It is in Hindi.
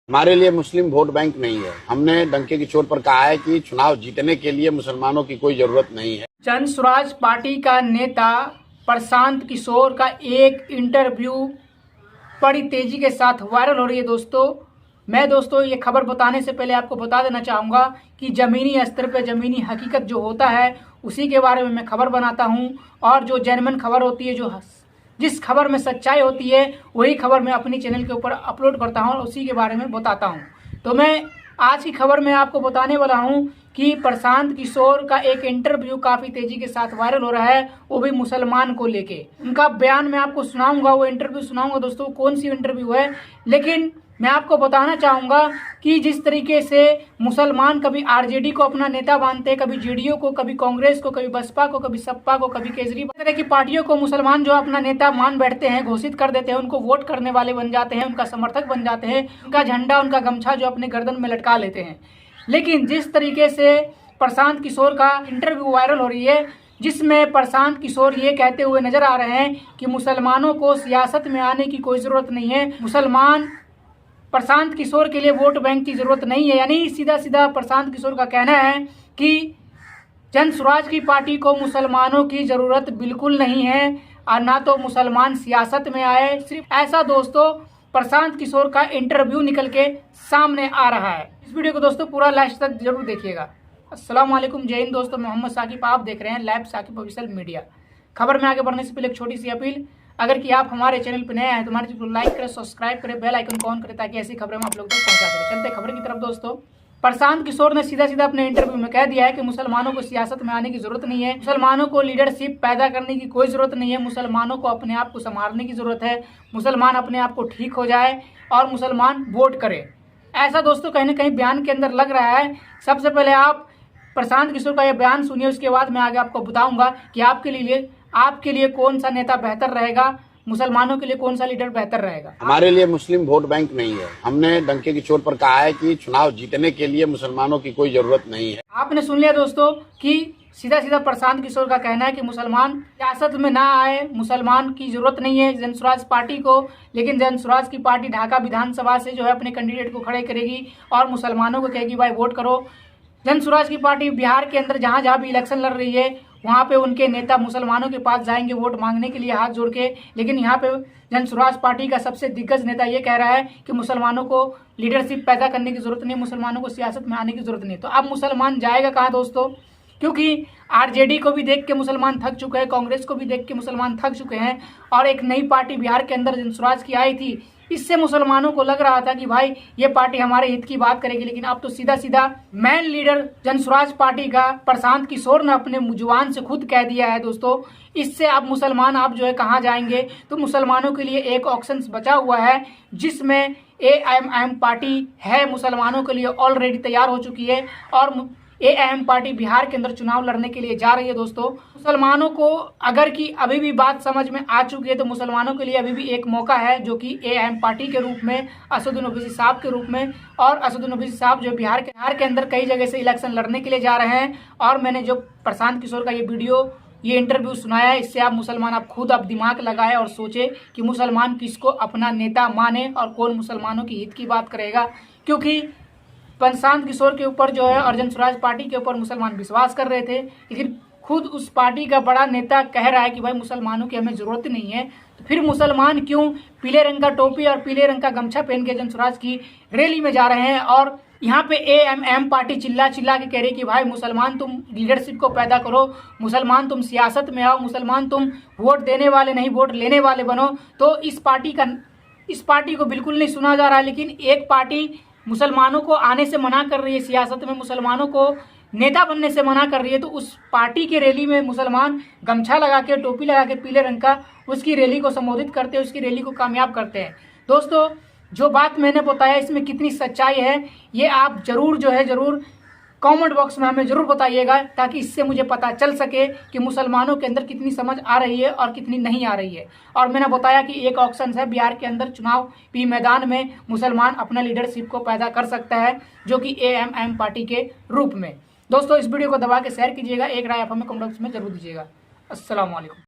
हमारे लिए मुस्लिम वोट बैंक नहीं है। हमने डंके की चोट पर कहा है कि चुनाव जीतने के लिए मुसलमानों की कोई जरूरत नहीं है। जन स्वराज पार्टी का नेता प्रशांत किशोर का एक इंटरव्यू बड़ी तेजी के साथ वायरल हो रही है। दोस्तों ये खबर बताने से पहले आपको बता देना चाहूँगा कि ज़मीनी स्तर पर ज़मीनी हकीकत जो होता है उसी के बारे में मैं खबर बनाता हूँ, और जो जेन्युइन खबर होती है, जिस खबर में सच्चाई होती है वही खबर मैं अपनी चैनल के ऊपर अपलोड करता हूँ और उसी के बारे में बताता हूँ। तो मैं आज की खबर में आपको बताने वाला हूँ कि प्रशांत किशोर का एक इंटरव्यू काफ़ी तेज़ी के साथ वायरल हो रहा है, वो भी मुसलमान को लेके। उनका बयान मैं आपको सुनाऊंगा, वो इंटरव्यू सुनाऊंगा। दोस्तों कौन सी इंटरव्यू है, लेकिन मैं आपको बताना चाहूँगा कि जिस तरीके से मुसलमान कभी आरजेडी को अपना नेता मानते हैं, कभी जेडीयू को, कभी कांग्रेस को, कभी बसपा को, कभी सपा को, कभी केजरीवाल, तरह की पार्टियों को मुसलमान जो अपना नेता मान बैठते हैं, घोषित कर देते हैं, उनको वोट करने वाले बन जाते हैं, उनका समर्थक बन जाते हैं, उनका झंडा, उनका गमछा जो अपने गर्दन में लटका लेते हैं। लेकिन जिस तरीके से प्रशांत किशोर का इंटरव्यू वायरल हो रही है, जिसमें प्रशांत किशोर ये कहते हुए नजर आ रहे हैं कि मुसलमानों को सियासत में आने की कोई ज़रूरत नहीं है, मुसलमान प्रशांत किशोर के लिए वोट बैंक की ज़रूरत नहीं है। यानी सीधा सीधा प्रशांत किशोर का कहना है कि जन स्वराज की पार्टी को मुसलमानों की ज़रूरत बिल्कुल नहीं है और ना तो मुसलमान सियासत में आए। सिर्फ ऐसा दोस्तों प्रशांत किशोर का इंटरव्यू निकल के सामने आ रहा है। इस वीडियो को दोस्तों पूरा लास्ट तक जरूर देखिएगा। अस्सलाम वालेकुम, जय हिंद दोस्तों, मोहम्मद साकिब, आप देख रहे हैं लाइव साकिब ऑफिशियल मीडिया। खबर में आगे बढ़ने से पहले एक छोटी सी अपील, अगर कि आप हमारे चैनल पर नए हैं तो हमारे चैनल को लाइक करें, सब्सक्राइब करें, बेल आइकन को ऑन करें ताकि ऐसी खबरें हम आप लोगों तक पहुंचा सकें। चलते खबर की तरफ। दोस्तों प्रशांत किशोर ने सीधा सीधा अपने इंटरव्यू में कह दिया है कि मुसलमानों को सियासत में आने की जरूरत नहीं है, मुसलमानों को लीडरशिप पैदा करने की कोई जरूरत नहीं है, मुसलमानों को अपने आप को संवारने की जरूरत है, मुसलमान अपने आप को ठीक हो जाए और मुसलमान वोट करे। ऐसा दोस्तों कहीं ना कहीं बयान के अंदर लग रहा है। सबसे पहले आप प्रशांत किशोर का यह बयान सुनिए, उसके बाद मैं आगे आपको बताऊंगा कि आपके लिए कौन सा नेता बेहतर रहेगा, मुसलमानों के लिए कौन सा लीडर बेहतर रहेगा। हमारे लिए मुस्लिम वोट बैंक नहीं है। हमने डंके की चोट पर कहा है कि चुनाव जीतने के लिए मुसलमानों की कोई जरूरत नहीं है। आपने सुन लिया दोस्तों कि सीधा सीधा प्रशांत किशोर का कहना है कि मुसलमान सियासत में ना आए, मुसलमान की जरूरत नहीं है जन स्वराज पार्टी को। लेकिन जन स्वराज की पार्टी ढाका विधानसभा से जो है अपने कैंडिडेट को खड़े करेगी और मुसलमानों को कहेगी भाई वोट करो। जन स्वराज की पार्टी बिहार के अंदर जहाँ जहाँ भी इलेक्शन लड़ रही है वहाँ पे उनके नेता मुसलमानों के पास जाएंगे वोट मांगने के लिए हाथ जोड़ के। लेकिन यहाँ पे जन स्वराज पार्टी का सबसे दिग्गज नेता ये कह रहा है कि मुसलमानों को लीडरशिप पैदा करने की जरूरत नहीं, मुसलमानों को सियासत में आने की जरूरत नहीं। तो अब मुसलमान जाएगा कहाँ दोस्तों, क्योंकि आरजेडी को भी देख के मुसलमान थक चुके हैं, कांग्रेस को भी देख के मुसलमान थक चुके हैं, और एक नई पार्टी बिहार के अंदर जन स्वराज की आई थी, इससे मुसलमानों को लग रहा था कि भाई ये पार्टी हमारे हित की बात करेगी। लेकिन अब तो सीधा सीधा मेन लीडर जन स्वराज पार्टी का प्रशांत किशोर ने अपने जुबान से खुद कह दिया है दोस्तों। इससे अब मुसलमान आप जो है कहाँ जाएंगे, तो मुसलमानों के लिए एक ऑप्शन बचा हुआ है जिसमें एएमएम पार्टी है, मुसलमानों के लिए ऑलरेडी तैयार हो चुकी है और एएमएम पार्टी बिहार के अंदर चुनाव लड़ने के लिए जा रही है। दोस्तों मुसलमानों को अगर कि अभी भी बात समझ में आ चुकी है तो मुसलमानों के लिए अभी भी एक मौका है, जो कि एएमएम पार्टी के रूप में असदुद्दीन ओवैसी साहब के रूप में। और असदुद्दीन ओवैसी साहब जो बिहार के अंदर कई जगह से इलेक्शन लड़ने के लिए जा रहे हैं, और मैंने जो प्रशांत किशोर का ये इंटरव्यू सुनाया है, इससे आप मुसलमान आप खुद दिमाग लगाए और सोचे कि मुसलमान किसको अपना नेता माने और कौन मुसलमानों की हित की बात करेगा। क्योंकि प्रशांत किशोर के ऊपर जो है और जन स्वराज पार्टी के ऊपर मुसलमान विश्वास कर रहे थे, लेकिन खुद उस पार्टी का बड़ा नेता कह रहा है कि भाई मुसलमानों की हमें जरूरत नहीं है, तो फिर मुसलमान क्यों पीले रंग का टोपी और पीले रंग का गमछा पहन के जन स्वराज की रैली में जा रहे हैं। और यहाँ पे एएमएम पार्टी चिल्ला चिल्ला के कह रही कि भाई मुसलमान तुम लीडरशिप को पैदा करो, मुसलमान तुम सियासत में आओ, मुसलमान तुम वोट देने वाले नहीं वोट लेने वाले बनो। तो इस पार्टी को बिल्कुल नहीं सुना जा रहा है। लेकिन एक पार्टी मुसलमानों को आने से मना कर रही है, सियासत में मुसलमानों को नेता बनने से मना कर रही है, तो उस पार्टी के रैली में मुसलमान गमछा लगा के टोपी लगा के पीले रंग का उसकी रैली को संबोधित करते हैं, उसकी रैली को कामयाब करते हैं। दोस्तों जो बात मैंने बताया इसमें कितनी सच्चाई है ये आप जरूर कमेंट बॉक्स में हमें जरूर बताइएगा, ताकि इससे मुझे पता चल सके कि मुसलमानों के अंदर कितनी समझ आ रही है और कितनी नहीं आ रही है। और मैंने बताया कि एक ऑप्शन है बिहार के अंदर चुनाव भी मैदान में मुसलमान अपना लीडरशिप को पैदा कर सकता है, जो कि एएमएम पार्टी के रूप में। दोस्तों इस वीडियो को दबा के शेयर कीजिएगा, एक राय आप हमें कमेंट बॉक्स में जरूर दीजिएगा। अस्सलाम वालेकुम।